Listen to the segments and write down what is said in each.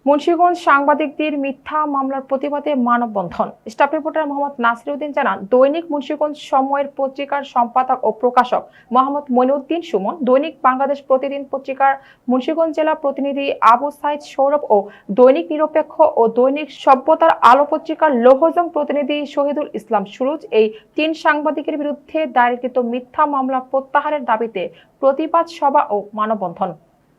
মুন্সিগঞ্জ সাংবাদিকদের মিথ্যা মামলার প্রতিবাদে মানববন্ধন। স্টাফ রিপোর্টার মোহাম্মদ নাসির উদ্দিন জানান, দৈনিক মুন্সিগঞ্জ সময়ের পত্রিকার সম্পাদক ও প্রকাশক মোহাম্মদ মনিউদ্দিন সুমন, দৈনিক বাংলাদেশ প্রতিদিন পত্রিকার মুন্সিগঞ্জ জেলা প্রতিনিধি আবু সাইদ সৌরভ ও দৈনিক নিরপেক্ষ ও দৈনিক সভ্যতার আলো পত্রিকার লৌহজং প্রতিনিধি শহীদুল ইসলাম সুরুজ এই ৩ সাংবাদিকের বিরুদ্ধে দায়েরকৃত মিথ্যা মামলা প্রত্যাহারের দাবিতে প্রতিবাদ সভা ও মানববন্ধন।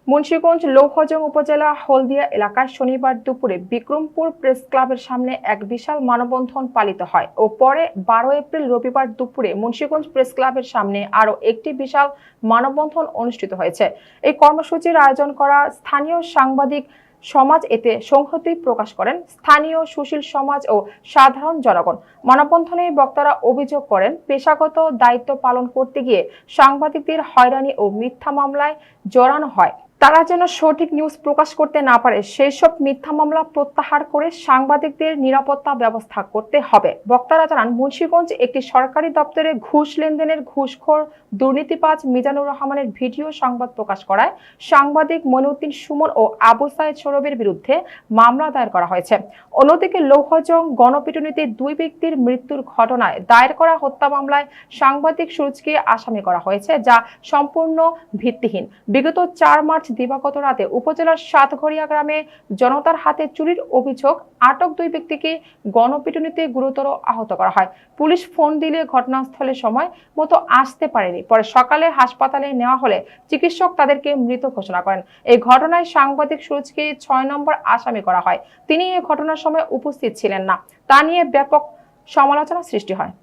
মুন্সিগঞ্জ লৌহজং উপজেলা হলদিয়া এলাকায় শনিবার দুপুরে বিক্রমপুর প্রেস ক্লাবের সামনে এক বিশাল মানববন্ধন পালিত হয় ও পরে ১২ এপ্রিল রবিবার দুপুরে মুন্সিগঞ্জ প্রেস ক্লাবের সামনে আরও একটি বিশাল মানববন্ধন অনুষ্ঠিত হয়েছে। এই কর্মসূচির আয়োজন করা স্থানীয় সাংবাদিক সমাজ এতে সংহতি প্রকাশ করেন স্থানীয় সুশীল সমাজ ও সাধারণ জনগণ। মানববন্ধনে বক্তারা অভিযোগ করেন, পেশাগত দায়িত্ব পালন করতে গিয়ে সাংবাদিকদের হয়রানি ও মিথ্যা মামলায় জড়ানো হয়। তারা যেন সঠিক নিউজ প্রকাশ করতে না পারে সেই সব মিথ্যা মামলা প্রত্যাহার করে সাংবাদিকদের নিরাপত্তা ব্যবস্থা করতে হবে। বক্তারা জানান, মুন্সিগঞ্জ একটি সরকারি দপ্তরে ঘুষ লেনদেনের ঘুষখোর দুর্নীতিবাজ মিজানুর রহমানের ভিডিও সংবাদ প্রকাশ করায় সাংবাদিক মনিউদ্দিন সুমন ও আবু সাইদ সৌরভের বিরুদ্ধে মামলা দায়ের করা হয়েছে। অন্যদিকে লৌহজং গণপিটুনিতে 2 ব্যক্তির মৃত্যুর ঘটনায় দায়ের করা হত্যা মামলায় সাংবাদিক সুরুজকে আসামি করা হয়েছে, যা সম্পূর্ণ ভিত্তিহীন। বিগত 4 মার্চ দিবাগত রাতে উপজেলার সাতঘরিয়া গ্রামে জনতার হাতে চুরির অভিযোগ আটক 2 ব্যক্তিকে গণপিটুনিতে গুরুতর আহত করা হয়। পুলিশ ফোন দিলে ঘটনাস্থলে সময় মতো আসতে পারেনি। পরে সকালে হাসপাতালে নেওয়া হলে চিকিৎসক তাদেরকে মৃত ঘোষণা করেন। এই ঘটনায় সাংবাদিক সুরুজকে 6 নম্বর আসামি করা হয়। তিনি এই ঘটনার সময় উপস্থিত ছিলেন না। তা নিয়ে ব্যাপক সমালোচনা সৃষ্টি হয়।